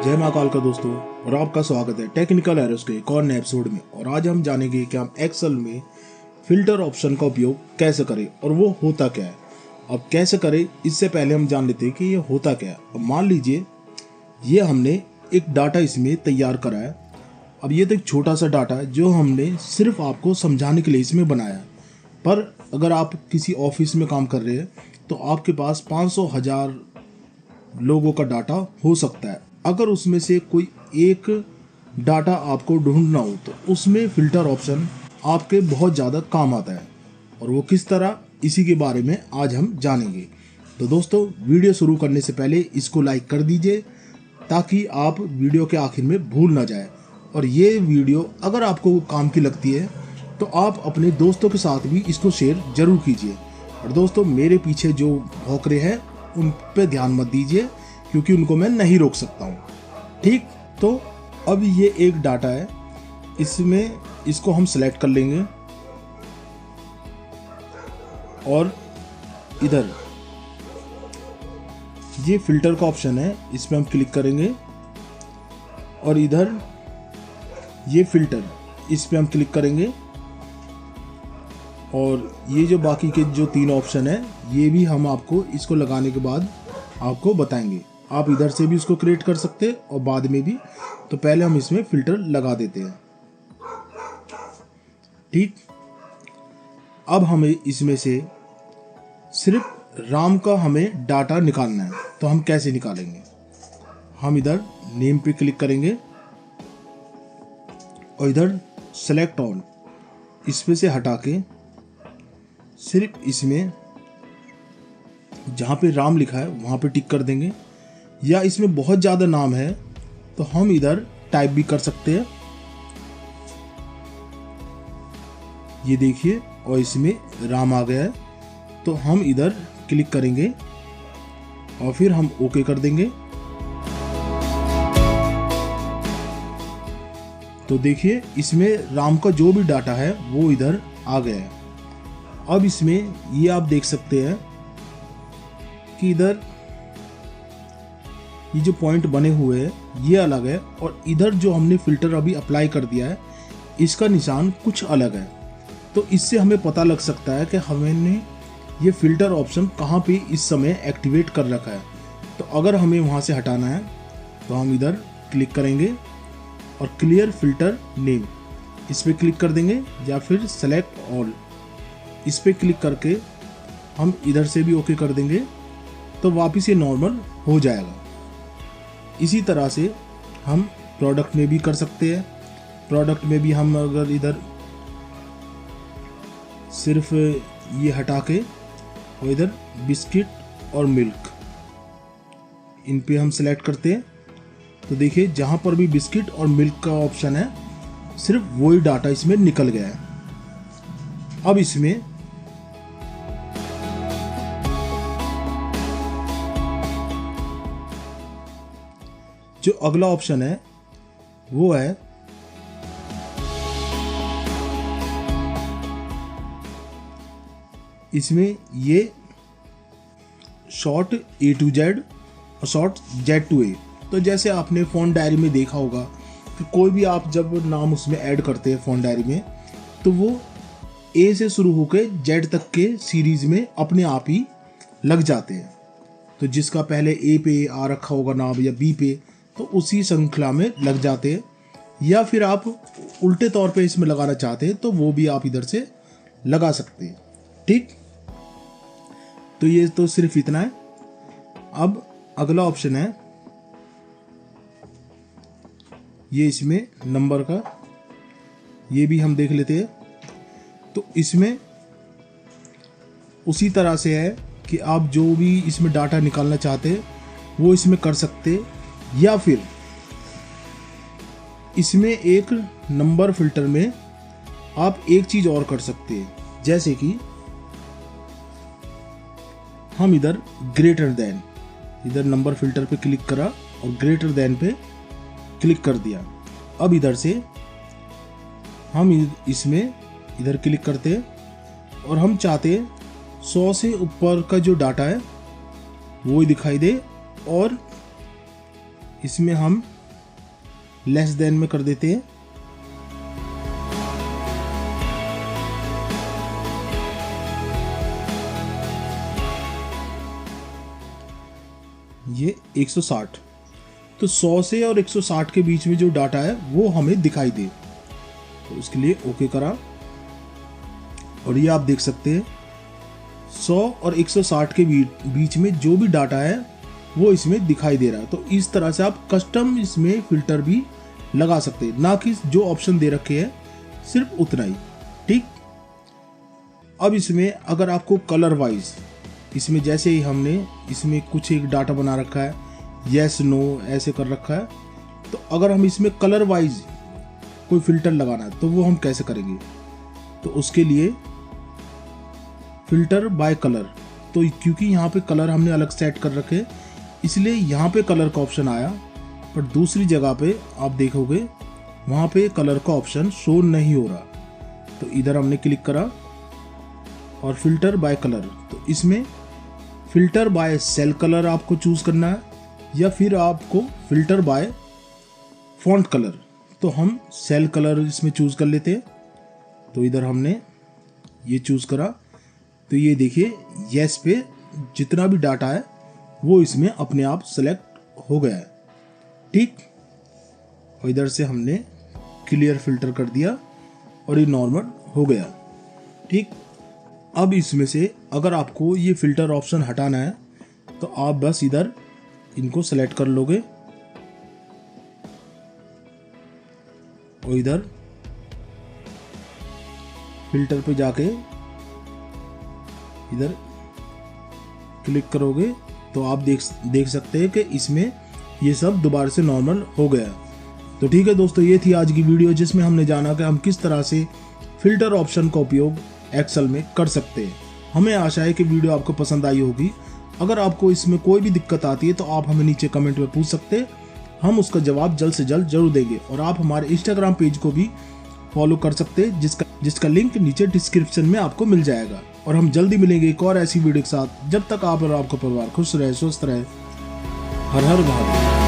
जय महाकाल का दोस्तों, और आपका स्वागत है टेक्निकल एरोस के एक और नए एपिसोड में। और आज हम जानेंगे कि हम एक्सेल में फिल्टर ऑप्शन का उपयोग कैसे करें और वो होता क्या है। अब कैसे करें इससे पहले हम जान लेते हैं कि ये होता क्या है। अब मान लीजिए ये हमने एक डाटा इसमें तैयार करा है। अब ये तो एक छोटा सा डाटा है जो हमने सिर्फ आपको समझाने के लिए इसमें बनाया है, पर अगर आप किसी ऑफिस में काम कर रहे हैं तो आपके पास 500,000 लोगों का डाटा हो सकता है। अगर उसमें से कोई एक डाटा आपको ढूंढना हो तो उसमें फिल्टर ऑप्शन आपके बहुत ज़्यादा काम आता है। और वो किस तरह, इसी के बारे में आज हम जानेंगे। तो दोस्तों, वीडियो शुरू करने से पहले इसको लाइक कर दीजिए ताकि आप वीडियो के आखिर में भूल ना जाए। और ये वीडियो अगर आपको काम की लगती है तो आप अपने दोस्तों के साथ भी इसको शेयर जरूर कीजिए। और दोस्तों, मेरे पीछे जो भौंकरे हैं उन पे ध्यान मत दीजिए क्योंकि उनको मैं नहीं रोक सकता हूँ। ठीक, तो अब ये एक डाटा है, इसमें इसको हम सेलेक्ट कर लेंगे और इधर ये फिल्टर का ऑप्शन है, इस पर हम क्लिक करेंगे और इधर ये फिल्टर, इस पे हम क्लिक करेंगे और ये जो बाकी के जो 3 ऑप्शन है ये भी हम आपको इसको लगाने के बाद आपको बताएंगे। आप इधर से भी इसको क्रिएट कर सकते हैं और बाद में भी। तो पहले हम इसमें फिल्टर लगा देते हैं। ठीक, अब हमें इसमें से सिर्फ राम का हमें डाटा निकालना है। तो हम कैसे निकालेंगे, हम इधर नेम पे क्लिक करेंगे और इधर सेलेक्ट ऑल, इसमें से हटा के सिर्फ इसमें जहाँ पे राम लिखा है वहाँ पे टिक कर देंगे। या इसमें बहुत ज़्यादा नाम है तो हम इधर टाइप भी कर सकते हैं, ये देखिए, और इसमें राम आ गया है। तो हम इधर क्लिक करेंगे और फिर हम ओके कर देंगे। तो देखिए इसमें राम का जो भी डाटा है वो इधर आ गया है। अब इसमें ये आप देख सकते हैं कि इधर ये जो पॉइंट बने हुए हैं ये अलग है और इधर जो हमने फिल्टर अभी अप्लाई कर दिया है इसका निशान कुछ अलग है। तो इससे हमें पता लग सकता है कि हमने ये फिल्टर ऑप्शन कहाँ पे इस समय एक्टिवेट कर रखा है। तो अगर हमें वहाँ से हटाना है तो हम इधर क्लिक करेंगे और क्लियर फिल्टर नेम, इस पर क्लिक कर देंगे या फिर सेलेक्ट ऑल, इस पर क्लिक करके हम इधर से भी ओके कर देंगे। तो वापस ये नॉर्मल हो जाएगा। इसी तरह से हम प्रोडक्ट में भी कर सकते हैं। प्रोडक्ट में भी हम अगर इधर सिर्फ ये हटा के और इधर बिस्किट और मिल्क, इन पे हम सेलेक्ट करते हैं तो देखिए जहाँ पर भी बिस्किट और मिल्क का ऑप्शन है सिर्फ वही डाटा इसमें निकल गया है। अब इसमें जो अगला ऑप्शन है वो है इसमें ये शॉर्ट A to Z और शॉर्ट Z to A। तो जैसे आपने फ़ॉन्ट डायरी में देखा होगा कि कोई भी आप जब नाम उसमें ऐड करते हैं फ़ॉन्ट डायरी में तो वो A से शुरू होकर Z तक के सीरीज़ में अपने आप ही लग जाते हैं। तो जिसका पहले A पे आ रखा होगा नाम या B पे, तो उसी श्रृंखला में लग जाते हैं। या फिर आप उल्टे तौर पे इसमें लगाना चाहते हैं तो वो भी आप इधर से लगा सकते हैं। ठीक, तो ये तो सिर्फ इतना है। अब अगला ऑप्शन है ये, इसमें नंबर का, ये भी हम देख लेते हैं। तो इसमें उसी तरह से है कि आप जो भी इसमें डाटा निकालना चाहते हैं वो इसमें कर सकते हैं। या फिर इसमें एक नंबर फिल्टर में आप एक चीज और कर सकते हैं, जैसे कि हम इधर ग्रेटर देन, इधर नंबर फिल्टर पे क्लिक करा और ग्रेटर देन पे क्लिक कर दिया। अब इधर से हम इसमें इधर क्लिक करते हैं और हम चाहते हैं 100 से ऊपर का जो डाटा है वो ही दिखाई दे और इसमें हम लेस देन में कर देते हैं। ये 160, तो 100 से और 160 के बीच में जो डाटा है वो हमें दिखाई दे, तो उसके लिए ओके करा। और ये आप देख सकते हैं 100 और 160 के बीच में जो भी डाटा है वो इसमें दिखाई दे रहा है। तो इस तरह से आप कस्टम इसमें फिल्टर भी लगा सकते हैं, ना कि जो ऑप्शन दे रखे हैं सिर्फ उतना ही। ठीक, अब इसमें अगर आपको कलर वाइज, इसमें जैसे ही हमने इसमें कुछ एक डाटा बना रखा है, यस नो ऐसे कर रखा है, तो अगर हम इसमें कलर वाइज कोई फिल्टर लगाना है तो वो हम कैसे करेंगे? तो उसके लिए फिल्टर बाय कलर, तो क्योंकि यहाँ पे कलर हमने अलग सेट कर रखे इसलिए यहाँ पे कलर का ऑप्शन आया, पर दूसरी जगह पे आप देखोगे वहाँ पे कलर का ऑप्शन शो नहीं हो रहा। तो इधर हमने क्लिक करा और फिल्टर बाय कलर, तो इसमें फिल्टर बाय सेल कलर आपको चूज करना है या फिर आपको फिल्टर बाय फॉन्ट कलर। तो हम सेल कलर इसमें चूज कर लेते हैं। तो इधर हमने ये चूज करा, तो ये देखिए यस पे जितना भी डाटा है वो इसमें अपने आप सेलेक्ट हो गया है। ठीक, और इधर से हमने क्लियर फिल्टर कर दिया और ये नॉर्मल हो गया। ठीक, अब इसमें से अगर आपको ये फिल्टर ऑप्शन हटाना है तो आप बस इधर इनको सेलेक्ट कर लोगे और इधर फिल्टर पे जाके इधर क्लिक करोगे तो आप देख सकते हैं कि इसमें ये सब दोबारा से नॉर्मल हो गया। तो ठीक है दोस्तों, ये थी आज की वीडियो जिसमें हमने जाना कि हम किस तरह से फिल्टर ऑप्शन का उपयोग एक्सेल में कर सकते हैं। हमें आशा है कि वीडियो आपको पसंद आई होगी। अगर आपको इसमें कोई भी दिक्कत आती है तो आप हमें नीचे कमेंट में पूछ सकते हैं, हम उसका जवाब जल्द से जल्द जरूर देंगे। और आप हमारे इंस्टाग्राम पेज को भी फॉलो कर सकते हैं जिसका लिंक नीचे डिस्क्रिप्शन में आपको मिल जाएगा। और हम जल्दी मिलेंगे एक और ऐसी वीडियो के साथ। जब तक आप और आपका परिवार खुश रहे, स्वस्थ रहे। हर हर महादेव।